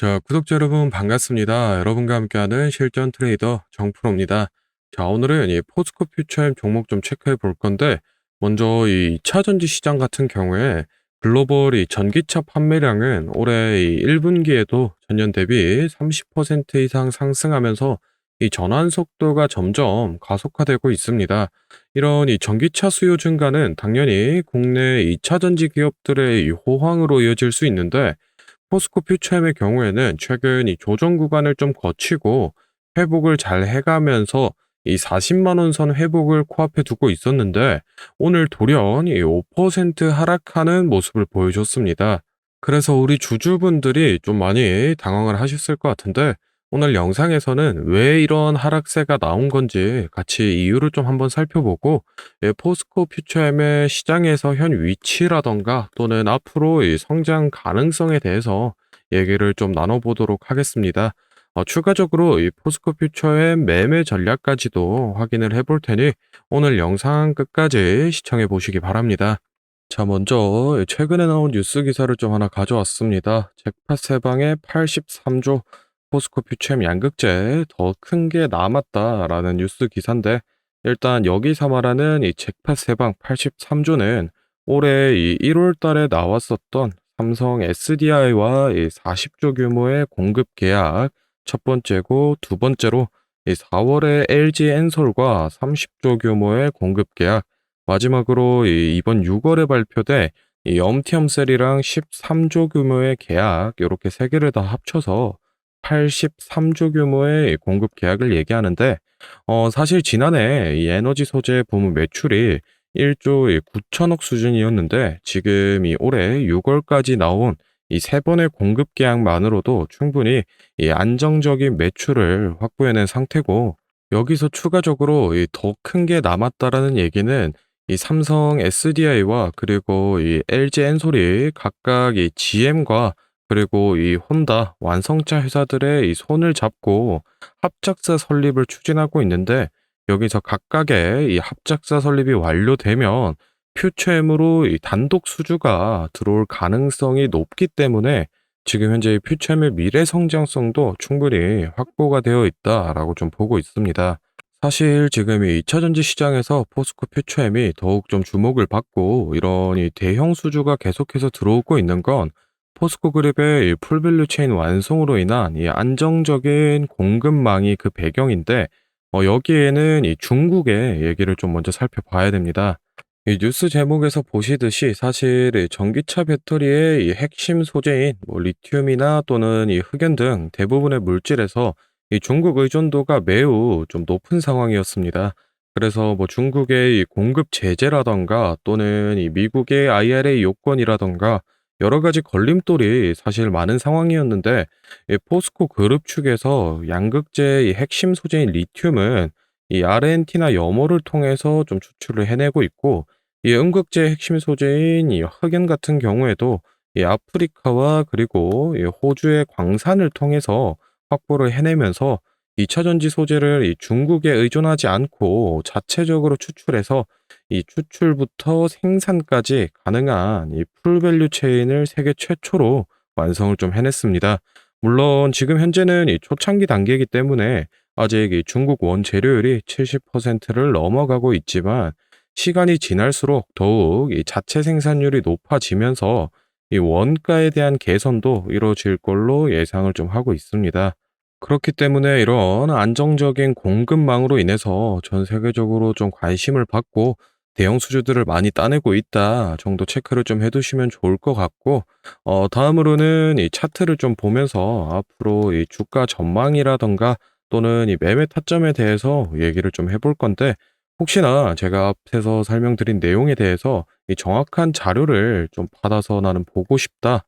자, 구독자 여러분 반갑습니다. 여러분과 함께하는 실전 트레이더 정프로입니다. 자, 오늘은 이 포스코 퓨처엠 종목 좀 체크해 볼 건데, 먼저 이 2차 전지 시장 같은 경우에 글로벌 이 전기차 판매량은 올해 이 1분기에도 전년 대비 30% 이상 상승하면서 이 전환 속도가 점점 가속화되고 있습니다. 이런 이 전기차 수요 증가는 당연히 국내 2차 전지 기업들의 이 호황으로 이어질 수 있는데, 포스코 퓨처엠의 경우에는 최근 이 조정 구간을 좀 거치고 회복을 잘 해가면서 이 40만 원 선 회복을 코앞에 두고 있었는데, 오늘 돌연 이 5% 하락하는 모습을 보여줬습니다. 그래서 우리 주주분들이 좀 많이 당황을 하셨을 것 같은데, 오늘 영상에서는 왜 이런 하락세가 나온 건지 같이 이유를 좀 한번 살펴보고, 포스코 퓨처엠의 시장에서 현 위치라던가 또는 앞으로 이 성장 가능성에 대해서 얘기를 좀 나눠보도록 하겠습니다. 추가적으로 이 포스코 퓨처엠 매매 전략까지도 확인을 해볼 테니 오늘 영상 끝까지 시청해 보시기 바랍니다. 자, 먼저 최근에 나온 뉴스 기사를 좀 하나 가져왔습니다. 잭팟 세방의 83조 포스코 퓨처엠 양극재 더 큰 게 남았다라는 뉴스 기사인데, 일단 여기서 말하는 이 잭팟 세방 83조는 올해 이 1월 달에 나왔었던 삼성 SDI와 이 40조 규모의 공급 계약 첫 번째고, 두 번째로 이 4월에 LG 엔솔과 30조 규모의 공급 계약, 마지막으로 이번 6월에 발표돼 이 엄티엄셀이랑 13조 규모의 계약, 요렇게 세 개를 다 합쳐서 83조 규모의 공급 계약을 얘기하는데, 사실 지난해 이 에너지 소재 부문 매출이 1조 9천억 수준이었는데, 지금 이 올해 6월까지 나온 이 세 번의 공급 계약만으로도 충분히 이 안정적인 매출을 확보해낸 상태고, 여기서 추가적으로 더 큰 게 남았다라는 얘기는 이 삼성 SDI와 그리고 이 LG 엔솔이 각각 이 GM과 그리고 이 혼다 완성차 회사들의 이 손을 잡고 합작사 설립을 추진하고 있는데, 여기서 각각의 이 합작사 설립이 완료되면 퓨처엠으로 이 단독 수주가 들어올 가능성이 높기 때문에 지금 현재 이 퓨처엠의 미래 성장성도 충분히 확보가 되어 있다라고 좀 보고 있습니다. 사실 지금 이 2차 전지 시장에서 포스코 퓨처엠이 더욱 좀 주목을 받고 이런 이 대형 수주가 계속해서 들어오고 있는 건 포스코 그룹의 이 풀밸류 체인 완성으로 인한 이 안정적인 공급망이 그 배경인데, 여기에는 이 중국의 얘기를 좀 먼저 살펴봐야 됩니다. 이 뉴스 제목에서 보시듯이 사실 이 전기차 배터리의 이 핵심 소재인 뭐 리튬이나 또는 이 흑연 등 대부분의 물질에서 이 중국 의존도가 매우 좀 높은 상황이었습니다. 그래서 뭐 중국의 이 공급 제재라던가 또는 이 미국의 IRA 요건이라던가 여러 가지 걸림돌이 사실 많은 상황이었는데, 이 포스코 그룹 측에서 양극재의 이 핵심 소재인 리튬은 이 아르헨티나 염호를 통해서 좀 추출을 해내고 있고, 이 음극재의 핵심 소재인 이 흑연 같은 경우에도 이 아프리카와 그리고 이 호주의 광산을 통해서 확보를 해내면서 2차 전지 소재를 이 중국에 의존하지 않고 자체적으로 추출해서 이 추출부터 생산까지 가능한 이 풀밸류 체인을 세계 최초로 완성을 좀 해냈습니다. 물론 지금 현재는 이 초창기 단계이기 때문에 아직 이 중국 원재료율이 70%를 넘어가고 있지만, 시간이 지날수록 더욱 이 자체 생산률이 높아지면서 이 원가에 대한 개선도 이루어질 걸로 예상을 좀 하고 있습니다. 그렇기 때문에 이런 안정적인 공급망으로 인해서 전 세계적으로 좀 관심을 받고 대형 수주들을 많이 따내고 있다 정도 체크를 좀 해두시면 좋을 것 같고, 다음으로는 이 차트를 좀 보면서 앞으로 이 주가 전망이라던가 또는 이 매매 타점에 대해서 얘기를 좀 해볼 건데, 혹시나 제가 앞에서 설명드린 내용에 대해서 이 정확한 자료를 좀 받아서 나는 보고 싶다,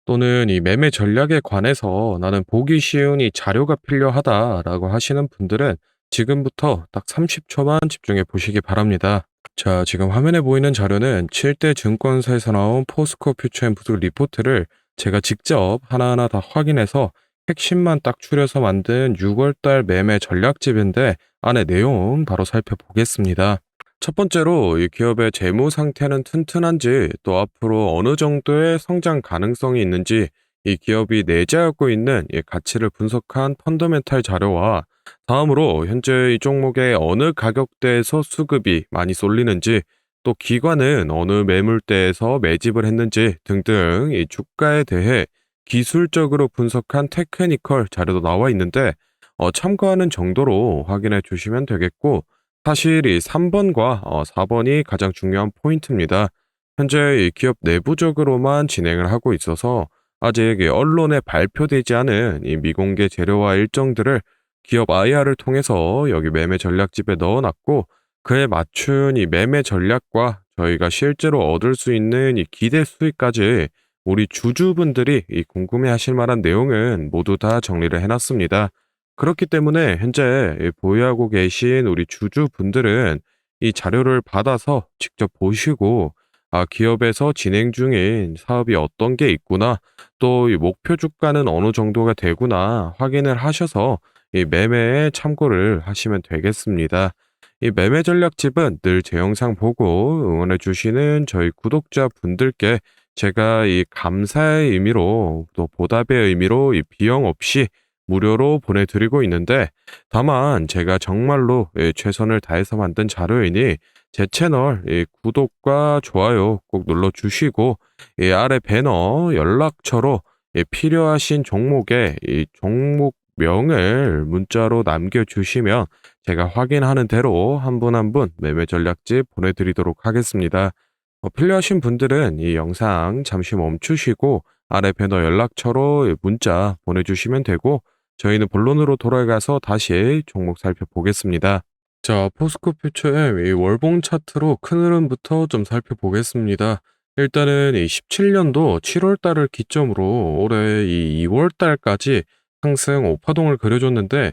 또는 이 매매 전략에 관해서 나는 보기 쉬운 이 자료가 필요하다라고 하시는 분들은 지금부터 딱 30초만 집중해 보시기 바랍니다. 자, 지금 화면에 보이는 자료는 7대 증권사에서 나온 포스코 퓨처엠 부들 리포트를 제가 직접 하나하나 다 확인해서 핵심만 딱 추려서 만든 6월달 매매 전략집인데, 안에 내용 바로 살펴보겠습니다. 첫 번째로 이 기업의 재무 상태는 튼튼한지, 또 앞으로 어느 정도의 성장 가능성이 있는지 이 기업이 내재하고 있는 이 가치를 분석한 펀더멘탈 자료와 다음으로 현재 이 종목의 어느 가격대에서 수급이 많이 쏠리는지 또 기관은 어느 매물대에서 매집을 했는지 등등 이 주가에 대해 기술적으로 분석한 테크니컬 자료도 나와 있는데 참고하는 정도로 확인해 주시면 되겠고 사실 이 3번과 4번이 가장 중요한 포인트입니다. 현재 이 기업 내부적으로만 진행을 하고 있어서 아직 이 언론에 발표되지 않은 이 미공개 재료와 일정들을 기업 IR을 통해서 여기 매매 전략집에 넣어놨고 그에 맞춘 이 매매 전략과 저희가 실제로 얻을 수 있는 이 기대 수익까지 우리 주주분들이 이 궁금해하실 만한 내용은 모두 다 정리를 해놨습니다. 그렇기 때문에 현재 이 보유하고 계신 우리 주주분들은 이 자료를 받아서 직접 보시고 기업에서 진행 중인 사업이 어떤 게 있구나, 또 이 목표 주가는 어느 정도가 되구나 확인을 하셔서 이 매매에 참고를 하시면 되겠습니다. 이 매매 전략집은 늘 제 영상 보고 응원해 주시는 저희 구독자 분들께 제가 이 감사의 의미로 또 보답의 의미로 이 비용 없이 무료로 보내드리고 있는데 다만 제가 정말로 최선을 다해서 만든 자료이니 제 채널 구독과 좋아요 꼭 눌러주시고 이 아래 배너 연락처로 필요하신 종목의 이 종목명을 문자로 남겨주시면 제가 확인하는 대로 한 분 한 분 매매 전략집 보내드리도록 하겠습니다. 필요하신 분들은 이 영상 잠시 멈추시고 아래 배너 연락처로 문자 보내주시면 되고 저희는 본론으로 돌아가서 다시 종목 살펴보겠습니다. 자, 포스코 퓨처엠 이 월봉 차트로 큰 흐름부터 좀 살펴보겠습니다. 일단은 이 17년도 7월 달을 기점으로 올해 이 2월 달까지 상승 5파동을 그려줬는데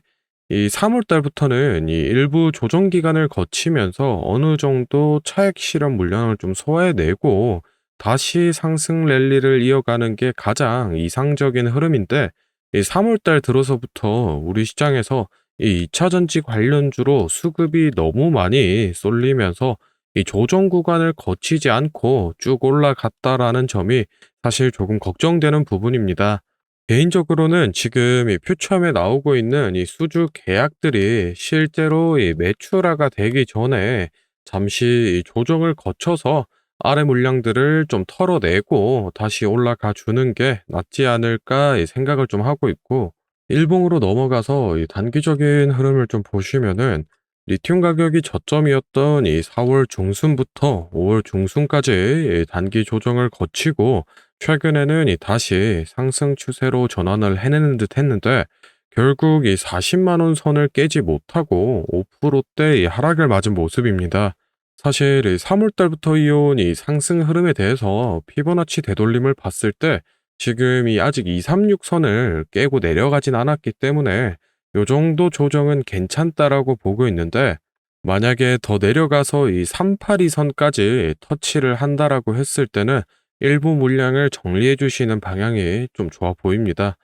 이 3월 달부터는 이 일부 조정 기간을 거치면서 어느 정도 차익 실현 물량을 좀 소화해내고 다시 상승 랠리를 이어가는 게 가장 이상적인 흐름인데 이 3월 달 들어서부터 우리 시장에서 이 2차 전지 관련주로 수급이 너무 많이 쏠리면서 이 조정 구간을 거치지 않고 쭉 올라갔다라는 점이 사실 조금 걱정되는 부분입니다. 개인적으로는 지금 이 퓨처엠에 나오고 있는 이 수주 계약들이 실제로 이 매출화가 되기 전에 잠시 이 조정을 거쳐서 아래 물량들을 좀 털어내고 다시 올라가 주는 게 낫지 않을까 이 생각을 좀 하고 있고 일봉으로 넘어가서 이 단기적인 흐름을 좀 보시면은 리튬 가격이 저점이었던 이 4월 중순부터 5월 중순까지 이 단기 조정을 거치고 최근에는 이 다시 상승 추세로 전환을 해내는 듯 했는데 결국 이 40만 원 선을 깨지 못하고 5%대 이 하락을 맞은 모습입니다. 사실 이 3월 달부터 이어온 이 상승 흐름에 대해서 피보나치 되돌림을 봤을 때 지금 이 아직 236선을 깨고 내려가진 않았기 때문에 요 정도 조정은 괜찮다라고 보고 있는데 만약에 더 내려가서 이 382선까지 터치를 한다라고 했을 때는 일부 물량을 정리해 주시는 방향이 좀 좋아 보입니다.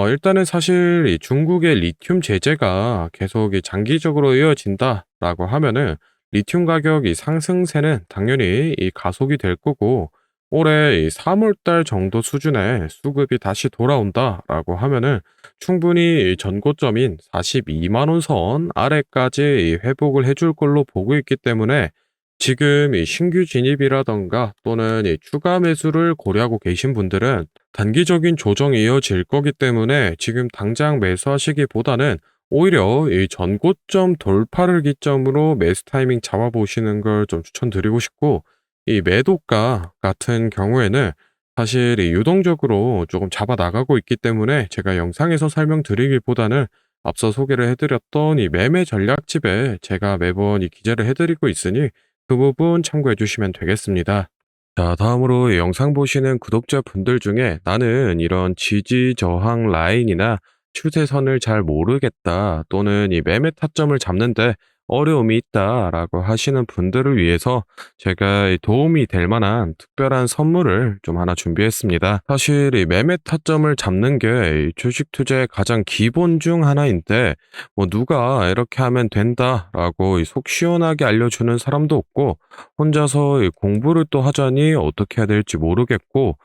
일단은 사실 이 중국의 리튬 제재가 계속 이 장기적으로 이어진다라고 하면은 리튬 가격이 상승세는 당연히 이 가속이 될 거고 올해 이 3월 달 정도 수준의 수급이 다시 돌아온다라고 하면은 충분히 이 전고점인 42만 원 선 아래까지 이 회복을 해줄 걸로 보고 있기 때문에 지금 이 신규 진입이라던가 또는 이 추가 매수를 고려하고 계신 분들은 단기적인 조정이 이어질 거기 때문에 지금 당장 매수하시기보다는 오히려 이 전고점 돌파를 기점으로 매수 타이밍 잡아보시는 걸 좀 추천드리고 싶고 이 매도가 같은 경우에는 사실 이 유동적으로 조금 잡아 나가고 있기 때문에 제가 영상에서 설명드리기보다는 앞서 소개를 해드렸던 이 매매 전략집에 제가 매번 이 기재를 해드리고 있으니 그 부분 참고해 주시면 되겠습니다. 자, 다음으로 이 영상 보시는 구독자분들 중에 나는 이런 지지 저항 라인이나 추세선을 잘 모르겠다 또는 이 매매 타점을 잡는데 어려움이 있다라고 하시는 분들을 위해서 제가 이 도움이 될 만한 특별한 선물을 좀 하나 준비했습니다. 사실 이 매매 타점을 잡는 게이 주식 투자의 가장 기본 중 하나인데 뭐 누가 이렇게 하면 된다라고 속 시원하게 알려주는 사람도 없고 혼자서 이 공부를 또 하자니 어떻게 해야 될지 모르겠고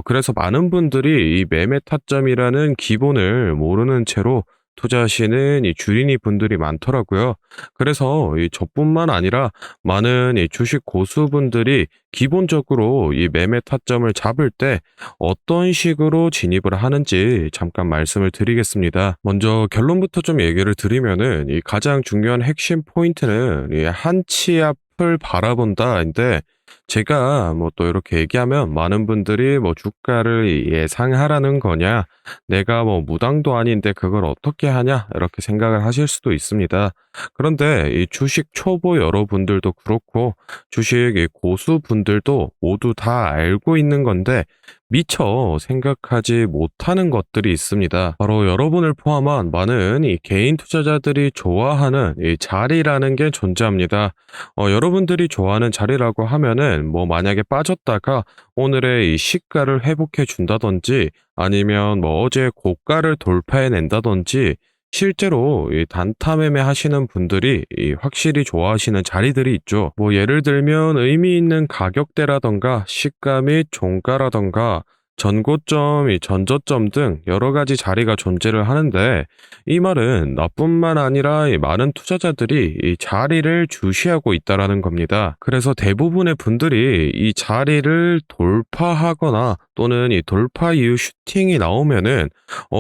그래서 많은 분들이 이 매매 타점이라는 기본을 모르는 채로 투자하시는 이 주린이 분들이 많더라고요. 그래서 이 저뿐만 아니라 많은 이 주식 고수분들이 기본적으로 이 매매 타점을 잡을 때 어떤 식으로 진입을 하는지 잠깐 말씀을 드리겠습니다. 먼저 결론부터 좀 얘기를 드리면은 이 가장 중요한 핵심 포인트는 이 한치 앞을 바라본다인데 제가 뭐 또 이렇게 얘기하면 많은 분들이 뭐 주가를 예상하라는 거냐, 내가 뭐 무당도 아닌데 그걸 어떻게 하냐, 이렇게 생각을 하실 수도 있습니다. 그런데 이 주식 초보 여러분들도 그렇고 주식 이 고수분들도 모두 다 알고 있는 건데 미처 생각하지 못하는 것들이 있습니다. 바로 여러분을 포함한 많은 이 개인 투자자들이 좋아하는 이 자리라는 게 존재합니다. 여러분들이 좋아하는 자리라고 하면은 뭐 만약에 빠졌다가 오늘의 이 시가를 회복해 준다든지 아니면 뭐 어제 고가를 돌파해 낸다든지 실제로 이 단타 매매 하시는 분들이 이 확실히 좋아하시는 자리들이 있죠. 뭐 예를 들면 의미 있는 가격대라던가 시가 및 종가라던가 전고점, 이 전저점 등 여러 가지 자리가 존재를 하는데 이 말은 나뿐만 아니라 이 많은 투자자들이 이 자리를 주시하고 있다라는 겁니다. 그래서 대부분의 분들이 이 자리를 돌파하거나 또는 이 돌파 이후 슈팅이 나오면은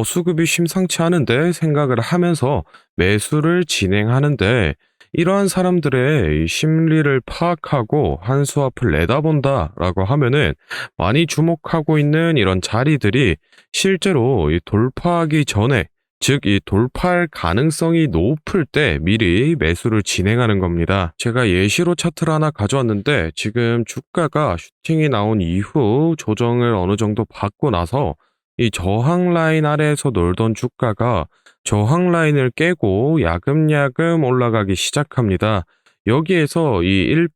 수급이 심상치 않은데 생각을 하면서 매수를 진행하는데 이러한 사람들의 이 심리를 파악하고 한 수 앞을 내다본다라고 하면은 많이 주목하고 있는 이런 자리들이 실제로 이 돌파하기 전에 즉 이 돌파할 가능성이 높을 때 미리 매수를 진행하는 겁니다. 제가 예시로 차트를 하나 가져왔는데 지금 주가가 슈팅이 나온 이후 조정을 어느 정도 받고 나서 이 저항 라인 아래에서 놀던 주가가 저항 라인을 깨고 야금야금 올라가기 시작합니다. 여기에서 이 1%,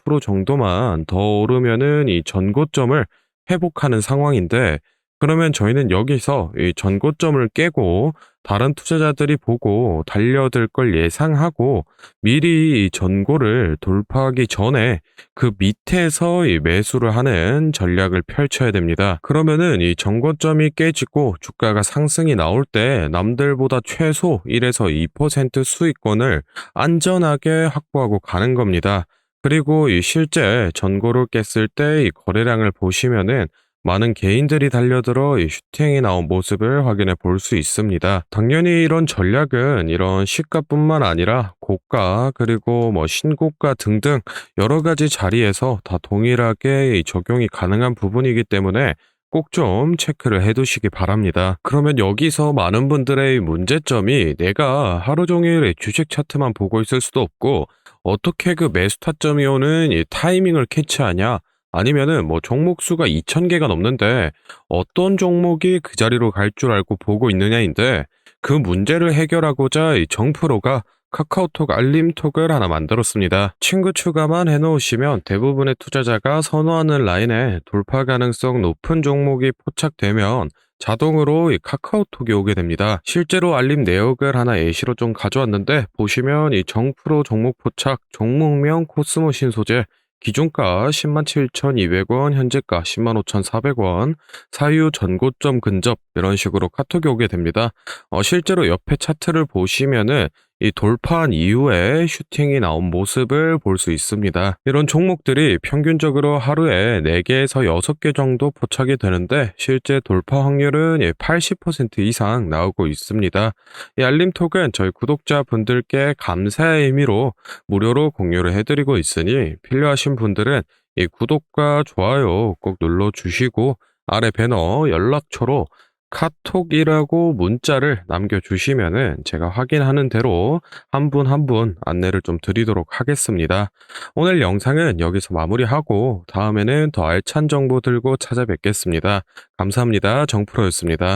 2% 정도만 더 오르면은 이 전고점을 회복하는 상황인데 그러면 저희는 여기서 이 전고점을 깨고 다른 투자자들이 보고 달려들 걸 예상하고 미리 이 전고를 돌파하기 전에 그 밑에서 이 매수를 하는 전략을 펼쳐야 됩니다. 그러면은 이 전고점이 깨지고 주가가 상승이 나올 때 남들보다 최소 1에서 2% 수익권을 안전하게 확보하고 가는 겁니다. 그리고 이 실제 전고를 깼을 때 이 거래량을 보시면은 많은 개인들이 달려들어 이 슈팅이 나온 모습을 확인해 볼 수 있습니다. 당연히 이런 전략은 이런 시가뿐만 아니라 고가 그리고 뭐 신고가 등등 여러 가지 자리에서 다 동일하게 이 적용이 가능한 부분이기 때문에 꼭 좀 체크를 해 두시기 바랍니다. 그러면 여기서 많은 분들의 문제점이 내가 하루 종일 이 주식 차트만 보고 있을 수도 없고 어떻게 그 매수 타점이 오는 이 타이밍을 캐치하냐? 아니면은 뭐 종목 수가 2,000개가 넘는데 어떤 종목이 그 자리로 갈 줄 알고 보고 있느냐인데 그 문제를 해결하고자 이 정프로가 카카오톡 알림톡을 하나 만들었습니다. 친구 추가만 해놓으시면 대부분의 투자자가 선호하는 라인에 돌파 가능성 높은 종목이 포착되면 자동으로 이 카카오톡이 오게 됩니다. 실제로 알림 내역을 하나 예시로 좀 가져왔는데 보시면 이 정프로 종목 포착, 종목명 코스모 신소재 기준가 107,200원, 현재가 105,400원, 사유 전고점 근접 이런 식으로 카톡이 오게 됩니다. 실제로 옆에 차트를 보시면은 이 돌파한 이후에 슈팅이 나온 모습을 볼 수 있습니다. 이런 종목들이 평균적으로 하루에 4개에서 6개 정도 포착이 되는데 실제 돌파 확률은 80% 이상 나오고 있습니다. 이 알림톡은 저희 구독자분들께 감사의 의미로 무료로 공유를 해드리고 있으니 필요하신 분들은 이 구독과 좋아요 꼭 눌러주시고 아래 배너 연락처로 카톡이라고 문자를 남겨주시면은 제가 확인하는 대로 한 분 한 분 안내를 좀 드리도록 하겠습니다. 오늘 영상은 여기서 마무리하고 다음에는 더 알찬 정보 들고 찾아뵙겠습니다. 감사합니다. 정프로였습니다.